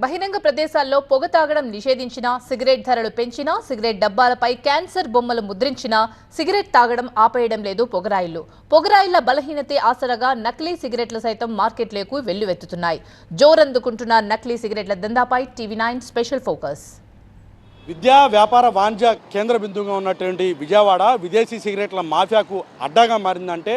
బహిరంగ ప్రదేశాల్లో పొగ తాగడం నిషేధించినా, సిగరెట్ ధరలు పెంచినా, సిగరెట్ డబ్బాలపై క్యాన్సర్ బొమ్మలు ముద్రించినా సిగరెట్ తాగడం ఆపేయడం లేదు పొగరాయిలు. పొగరాయిల బలహీనతే ఆసరగా నకిలీ సిగరెట్లు సైతం మార్కెట్లోకి వెల్లువెత్తుతున్నాయి. జోరందుకుంటున్న నకిలీ సిగరెట్ల దందాపై టీవీ9 స్పెషల్ ఫోకస్. విద్యా వ్యాపార వాణిజ్య కేంద్ర బిందువుగా ఉన్నటువంటి విజయవాడ విదేశీ సిగరెట్ల మాఫియాకు అడ్డాగా మారిందంటే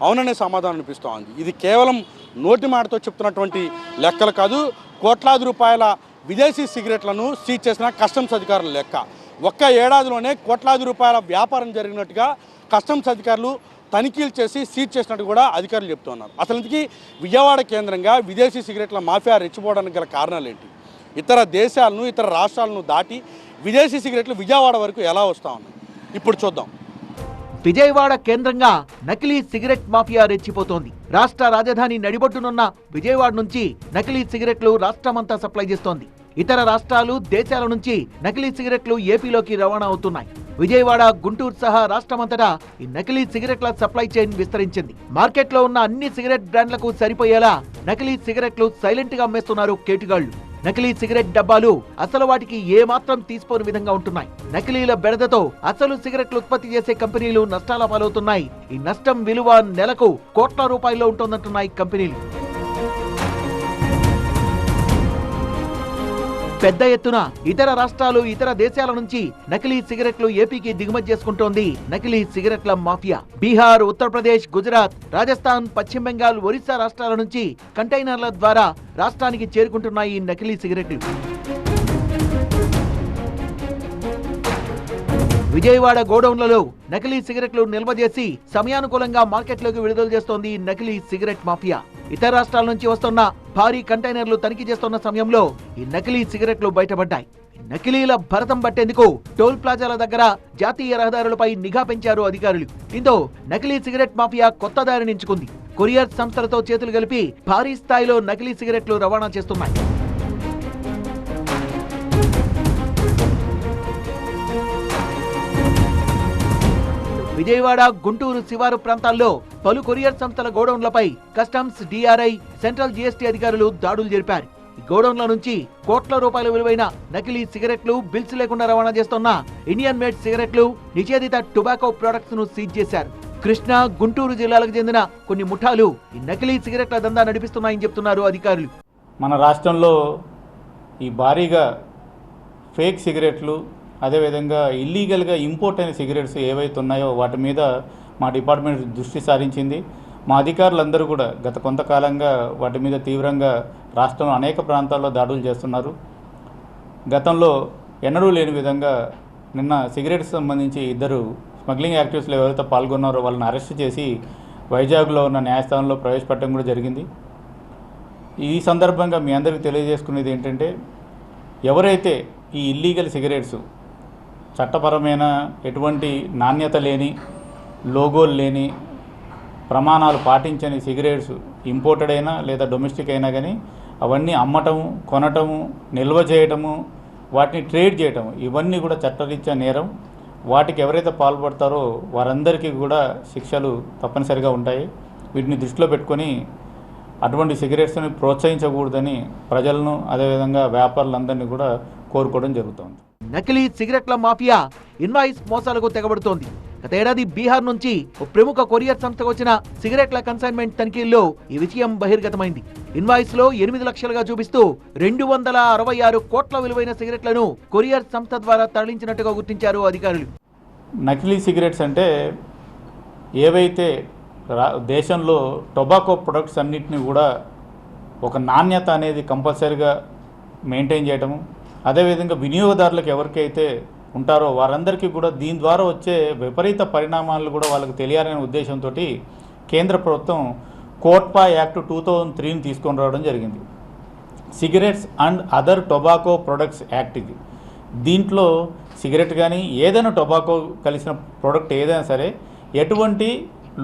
అవుననే సమాధానం అనిపిస్తోంది. ఇది కేవలం నోటి మాటతో చెప్తున్నటువంటి లెక్కలు కాదు, కోట్లాది రూపాయల విదేశీ సిగరెట్లను సీజ్ చేసిన కస్టమ్స్ అధికారుల లెక్క. ఒక్క ఏడాదిలోనే కోట్లాది రూపాయల వ్యాపారం జరిగినట్టుగా కస్టమ్స్ అధికారులు తనిఖీలు చేసి సీజ్ చేసినట్టు కూడా అధికారులు చెప్తున్నారు. అసలు ఇంతకీ విజయవాడ కేంద్రంగా విదేశీ సిగరెట్ల మాఫియా రెచ్చిపోవడానికి గల కారణాలు ఏంటి? ఇతర దేశాలను, ఇతర రాష్ట్రాలను దాటి విదేశీ సిగరెట్లు విజయవాడ వరకు ఎలా వస్తూ ఉన్నాయి ఇప్పుడు చూద్దాం. విజయవాడ కేంద్రంగా నకిలీ సిగరెట్ మాఫియా రెచ్చిపోతోంది. రాష్ట్ర రాజధాని నడిబొట్టునున్న విజయవాడ నుంచి నకిలీ సిగరెట్లు రాష్ట్రమంతా సప్లై చేస్తోంది. ఇతర రాష్ట్రాలు, దేశాల నుంచి నకిలీ సిగరెట్లు ఏపీలోకి రవాణా అవుతున్నాయి. విజయవాడ, గుంటూరు సహా రాష్ట్రమంతటా ఈ నకిలీ సిగరెట్ల సప్లై చైన్ విస్తరించింది. మార్కెట్లో ఉన్న అన్ని సిగరెట్ బ్రాండ్లకు సరిపోయేలా నకిలీ సిగరెట్లు సైలెంట్ గా అమ్మేస్తున్నారు కేటుగాళ్లు. నకిలీ సిగరెట్ డబ్బాలు అసలు వాటికి ఏమాత్రం తీసిపోని విధంగా ఉంటున్నాయి. నకిలీల బెడదతో అసలు సిగరెట్లు ఉత్పత్తి చేసే కంపెనీలు నష్టాల పాలవుతున్నాయి. ఈ నష్టం విలువ నెలకు కోట్ల రూపాయల్లో ఉంటుందంటున్నాయి కంపెనీలు. పెద్ద ఎత్తున ఇతర రాష్ట్రాలు, ఇతర దేశాల నుంచి నకిలీ సిగరెట్లు ఏపీకి దిగుమతి చేసుకుంటోంది నకిలీ సిగరెట్ల మాఫియా. బీహార్, ఉత్తరప్రదేశ్, గుజరాత్, రాజస్థాన్, పశ్చిమ బెంగాల్, ఒరిస్సా రాష్ట్రాల నుంచి కంటైనర్ల ద్వారా రాష్ట్రానికి చేరుకుంటున్నాయి ఈ నకిలీ సిగరెట్లు. విజయవాడ గోడౌన్లలో నకిలీ సిగరెట్లు నిల్వ చేసి సమయానుకూలంగా మార్కెట్లోకి విడుదల చేస్తోంది నకిలీ సిగరెట్ మాఫియా. ఇతర రాష్ట్రాల నుంచి వస్తున్న భారీ కంటైనర్లు తనిఖీ చేస్తున్న సమయంలో ఈ నకిలీ సిగరెట్లు బయటపడ్డాయి. నకిలీల భరతం పట్టేందుకు టోల్ ప్లాజాల దగ్గర జాతీయ రహదారులపై నిఘా పెంచారు అధికారులు. దీంతో నకిలీ సిగరెట్ మాఫియా కొత్త దారిని ఎంచుకుంది. కొరియర్ సంస్థలతో చేతులు కలిపి భారీ స్థాయిలో నకిలీ సిగరెట్లు రవాణా చేస్తున్నాయి. విజయవాడ, గుంటూరు శివారు ప్రాంతాల్లో పలు కొరియర్ సంస్థల గోడౌన్లపై కస్టమ్స్, డిఆర్ఐ, సెంట్రల్ జీఎస్టీ అధికారులు దాడులు జరిపారు. ఈ గోడౌన్ల నుంచి కోట్ల రూపాయల విలువైన నకిలీ సిగరెట్లు, బిల్స్ లేకుండా రవాణా చేస్తున్న ఇండియన్ మేడ్ సిగరెట్లు, నిషేధిత టొబాకో ప్రొడక్ట్స్ ను సీజ్ చేశారు. కృష్ణా, గుంటూరు జిల్లాలకు చెందిన కొన్ని ముఠాలు ఈ నకిలీ సిగరెట్ల దందా నడిపిస్తున్నాయని చెప్తున్నారు అధికారులు. మన రాష్ట్రంలో ఈ భారీగా ఫేక్ సిగరెట్లు, అదేవిధంగా ఇల్లీగల్గా ఇంపోర్ట్ అయిన సిగరెట్స్ ఏవైతే ఉన్నాయో వాటి మీద మా డిపార్ట్మెంట్ దృష్టి సారించింది. మా అధికారులందరూ కూడా గత కొంతకాలంగా వాటి మీద తీవ్రంగా రాష్ట్రంలో అనేక ప్రాంతాల్లో దాడులు చేస్తున్నారు. గతంలో ఎన్నడూ లేని విధంగా నిన్న సిగరెట్స్ సంబంధించి ఇద్దరు స్మగ్లింగ్ యాక్టివిటీస్లో ఎవరైతే పాల్గొన్నారో వాళ్ళని అరెస్ట్ చేసి వైజాగ్లో ఉన్న న్యాయస్థానంలో ప్రవేశపెట్టడం కూడా జరిగింది. ఈ సందర్భంగా మీ అందరికీ తెలియజేసుకునేది ఏంటంటే, ఎవరైతే ఈ ఇల్లీగల్ సిగరెట్స్ చట్టపరమైన ఎటువంటి నాణ్యత లేని, లోగోలు లేని, ప్రమాణాలు పాటించని సిగరెట్స్ ఇంపోర్టెడ్ అయినా లేదా డొమెస్టిక్ అయినా కానీ అవన్నీ అమ్మటము, కొనటము, నిల్వ చేయటము, వాటిని ట్రేడ్ చేయటము ఇవన్నీ కూడా చట్టరీత్యా నేరం. వాటికి ఎవరైతే పాల్పడతారో వారందరికీ కూడా శిక్షలు తప్పనిసరిగా ఉంటాయి. వీటిని దృష్టిలో పెట్టుకొని అటువంటి సిగరెట్స్ని ప్రోత్సహించకూడదని ప్రజలను, అదేవిధంగా వ్యాపారులందరినీ కూడా కోరుకోవడం జరుగుతుంది. నకిలీ సిగరెట్ల మాఫియా ఇన్వాయిస్ మోసాలకు తెగబడుతోంది. గత ఏడాది బీహార్ నుంచి ఓ ప్రముఖ కొరియర్ సంస్థకు వచ్చిన సిగరెట్ల కన్సైన్మెంట్ తనిఖీల్లో ఈ విషయం బహిర్గతమైంది. ఇన్వాయిస్ లో 8 లక్షలుగా చూపిస్తూ 266 కోట్ల విలువైన సిగరెట్లను కొరియర్ సంస్థ ద్వారా తరలించినట్టుగా గుర్తించారు అధికారులు. నకిలీ సిగరెట్స్ అంటే ఏవైతే దేశంలో టొబాకో ప్రొడక్ట్స్ అన్నింటినీ కూడా ఒక నాణ్యత అనేది కంపల్సరీగా మెయింటైన్ చేయటము, అదేవిధంగా వినియోగదారులకు ఎవరికైతే ఉంటారో వారందరికీ కూడా దీని ద్వారా వచ్చే విపరీత పరిణామాలు కూడా వాళ్ళకి తెలియాలనే ఉద్దేశంతో కేంద్ర ప్రభుత్వం కోట్పా యాక్ట్ 2003ని తీసుకొని రావడం జరిగింది. Cigarettes and other tobacco products act ఇది. దీంట్లో సిగరెట్ కానీ ఏదైనా టొబాకో కలిసిన ప్రోడక్ట్ ఏదైనా సరే ఎటువంటి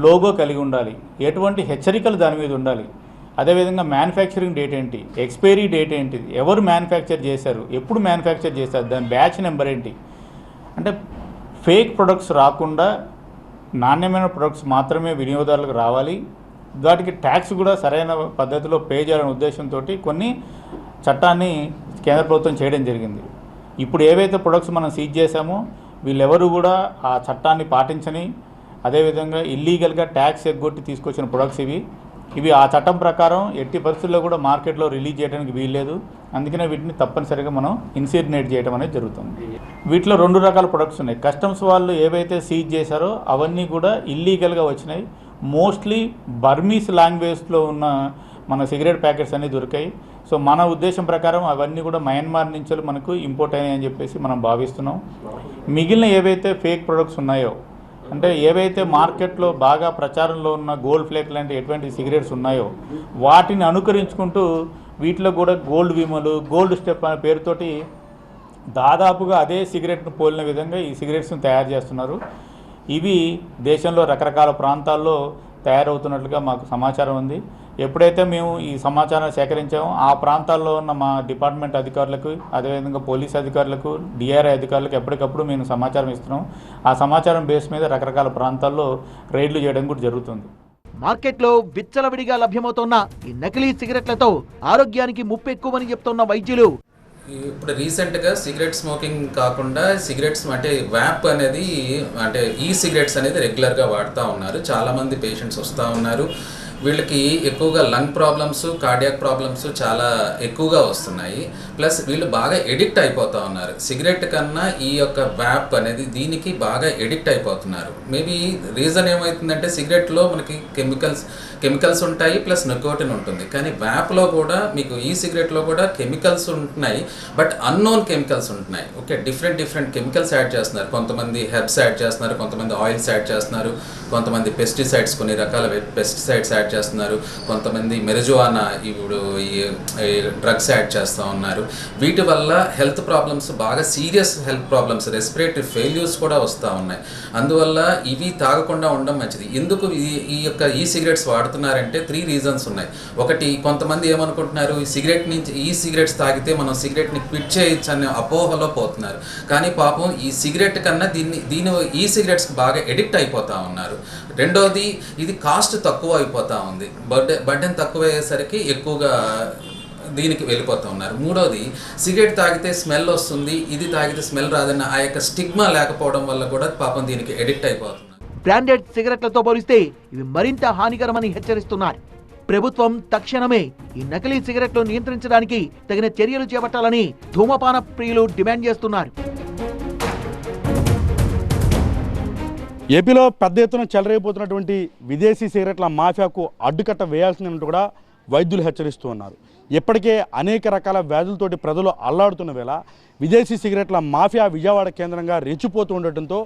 లోగో కలిగి ఉండాలి, ఎటువంటి హెచ్చరికలు దాని మీద ఉండాలి, అదేవిధంగా మ్యానుఫ్యాక్చరింగ్ డేట్ ఏంటి, ఎక్స్పైరీ డేట్ ఏంటిది, ఎవరు మ్యానుఫ్యాక్చర్ చేశారు, ఎప్పుడు మ్యానుఫ్యాక్చర్ చేశారు, దాని బ్యాచ్ నెంబర్ ఏంటి, అంటే ఫేక్ ప్రొడక్ట్స్ రాకుండా నాణ్యమైన ప్రొడక్ట్స్ మాత్రమే వినియోగదారులకు రావాలి. వాటికి ట్యాక్స్ కూడా సరైన పద్ధతిలో పే చేయాలనే ఉద్దేశంతో కొన్ని చట్టాన్ని కేంద్ర ప్రభుత్వం చేయడం జరిగింది. ఇప్పుడు ఏవైతే ప్రొడక్ట్స్ మనం సీజ్ చేశామో వీళ్ళెవరు కూడా ఆ చట్టాన్ని పాటించని, అదేవిధంగా ఇల్లీగల్గా ట్యాక్స్ ఎగ్గొట్టి తీసుకొచ్చిన ప్రొడక్ట్స్ ఇవి ఆ చట్టం ప్రకారం ఎట్టి పరిస్థితుల్లో కూడా మార్కెట్లో రిలీజ్ చేయడానికి వీల్లేదు. అందుకనే వీటిని తప్పనిసరిగా మనం ఇన్సిగ్నేట్ చేయడం అనేది జరుగుతుంది. వీటిలో 2 రకాల ప్రొడక్ట్స్ ఉన్నాయి. కస్టమ్స్ వాళ్ళు ఏవైతే సీజ్ చేశారో అవన్నీ కూడా ఇల్లీగల్గా వచ్చినాయి. మోస్ట్లీ బర్మీస్ లాంగ్వేజ్లో ఉన్న మన సిగరెట్ ప్యాకెట్స్ అన్నీ దొరికాయి. సో మన ఉద్దేశం ప్రకారం అవన్నీ కూడా మయన్మార్ నుంచి మనకు ఇంపోర్ట్ అయినాయి అని చెప్పేసి మనం భావిస్తున్నాం. మిగిలిన ఏవైతే ఫేక్ ప్రొడక్ట్స్ ఉన్నాయో, అంటే ఏవైతే మార్కెట్లో బాగా ప్రచారంలో ఉన్న గోల్డ్ ఫ్లేక్ లాంటి ఎటువంటి సిగరెట్స్ ఉన్నాయో వాటిని అనుకరించుకుంటూ వీటిలో కూడా గోల్డ్ విమలు, గోల్డ్ స్టెప్ అనే పేరుతోటి దాదాపుగా అదే సిగరెట్ను పోలిన విధంగా ఈ సిగరెట్స్ని తయారు చేస్తున్నారు. ఇవి దేశంలో రకరకాల ప్రాంతాల్లో తయారవుతున్నట్లుగా మాకు సమాచారం ఉంది. ఎప్పుడైతే మేము ఈ సమాచారాన్ని సేకరించామో ఆ ప్రాంతాల్లో ఉన్న మా డిపార్ట్మెంట్ అధికారులకు, అదేవిధంగా పోలీస్ అధికారులకు, డిఆర్ఐ అధికారులకు ఎప్పటికప్పుడు మేము సమాచారం ఇస్తున్నాం. ఆ సమాచారం బేస్ మీద రకరకాల ప్రాంతాల్లో రైడ్లు చేయడం కూడా జరుగుతుంది. మార్కెట్లో విచ్చలవిడిగా లభ్యమవుతున్న ఈ నకిలీ సిగరెట్లతో ఆరోగ్యానికి ముప్పు ఎక్కువని చెప్తున్న వైద్యులు, ఇప్పుడు రీసెంట్గా సిగరెట్ స్మోకింగ్ కాకుండా సిగరెట్స్ అంటే వ్యాప్ అనేది, అంటే ఈ సిగరెట్స్ అనేది రెగ్యులర్గా వాడుతూ ఉన్నారు. చాలామంది పేషెంట్స్ వస్తూ ఉన్నారు. వీళ్ళకి ఎక్కువగా లంగ్ ప్రాబ్లమ్స్, కార్డియాక్ ప్రాబ్లమ్స్ చాలా ఎక్కువగా వస్తున్నాయి. ప్లస్ వీళ్ళు బాగా ఎడిక్ట్ అయిపోతూ ఉన్నారు. సిగరెట్ కన్నా ఈ యొక్క వ్యాప్ అనేది దీనికి బాగా ఎడిక్ట్ అయిపోతున్నారు. మేబీ రీజన్ ఏమవుతుందంటే సిగరెట్లో మనకి కెమికల్స్ ఉంటాయి, ప్లస్ నికోటిన్ ఉంటుంది. కానీ వ్యాప్లో కూడా మీకు ఈ సిగరెట్లో కూడా కెమికల్స్ ఉంటున్నాయి, బట్ అన్నోన్ కెమికల్స్ ఉంటున్నాయి. ఓకే, డిఫరెంట్ కెమికల్స్ యాడ్ చేస్తున్నారు. కొంతమంది హెర్బ్స్ యాడ్ చేస్తున్నారు, కొంతమంది ఆయిల్స్ యాడ్ చేస్తున్నారు, కొంతమంది పెస్టిసైడ్స్, కొన్ని రకాల పెస్టిసైడ్స్ యాడ్ చేస్తున్నారు, కొంతమంది మెరిజువానా ఇప్పుడు ఈ డ్రగ్స్ యాడ్ చేస్తూ ఉన్నారు. వీటి వల్ల హెల్త్ ప్రాబ్లమ్స్, బాగా serious health problems, respiratory failures కూడా వస్తూ ఉన్నాయి. అందువల్ల ఇవి తాగకుండా ఉండడం మంచిది. ఎందుకు ఈ యొక్క ఈ సిగరెట్స్ వాడుతున్నారంటే 3 రీజన్స్ ఉన్నాయి. ఒకటి, కొంతమంది ఏమనుకుంటున్నారు, ఈ సిగరెట్స్ తాగితే మనం సిగరెట్ని క్విట్ చేయొచ్చు అనే అపోహలో పోతున్నారు. కానీ పాపం ఈ సిగరెట్ కన్నా ఈ సిగరెట్స్కి బాగా ఎడిక్ట్ అయిపోతూ ఉన్నారు. రెండోది, ఇది కాస్ట్ తక్కువ అయిపోతూ ఉంది. బర్డెన్ తక్కువ అయ్యేసరికి ఎక్కువగా దీనికి వెళ్ళిపోతూ ఉన్నారు. మూడోది, సిగరెట్ తాగితే స్మెల్ వస్తుంది, ఇది తాగితే స్మెల్ రాదన్న ఆ యొక్క స్టిగ్మా లేకపోవడం వల్ల కూడా పాపం దీనికి ఎడిక్ట్ అయిపోతున్నారు. బ్రాండెడ్ సిగరెట్లతో పోలిస్తే ఇవి మరింత హానికరమని హెచ్చరిస్తున్నారు. ప్రభుత్వం తక్షణమే ఈ నకిలీ సిగరెట్లు నియంత్రించడానికి తగిన చర్యలు చేపట్టాలని ధూమపాన ప్రియులు డిమాండ్ చేస్తున్నారు. ఏపీలో పెద్ద ఎత్తున చెలరైపోతున్నటువంటి విదేశీ సిగరెట్ల మాఫియాకు అడ్డుకట్ట వేయాల్సిందంటూ కూడా వైద్యులు హెచ్చరిస్తూ ఉన్నారు. ఇప్పటికే అనేక రకాల వ్యాధులతోటి ప్రజలు అల్లాడుతున్న వేళ విదేశీ సిగరెట్ల మాఫియా విజయవాడ కేంద్రంగా రెచ్చిపోతూ ఉండటంతో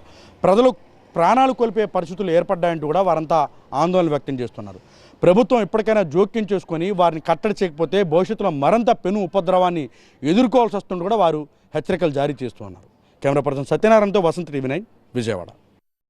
ప్రజలు ప్రాణాలు కోల్పోయే పరిస్థితులు ఏర్పడ్డాయంటూ కూడా వారంతా ఆందోళన వ్యక్తం చేస్తున్నారు. ప్రభుత్వం ఇప్పటికైనా జోక్యం చేసుకొని వారిని కట్టడి చేయకపోతే భవిష్యత్తులో మరింత పెను ఉపద్రవాన్ని ఎదుర్కోవాల్సి వస్తుంటూ కూడా వారు హెచ్చరికలు జారీ చేస్తూ ఉన్నారు. కెమెరా పర్సన్ సత్యనారాయణతో వసంత్ టీవీ 9 విజయవాడ.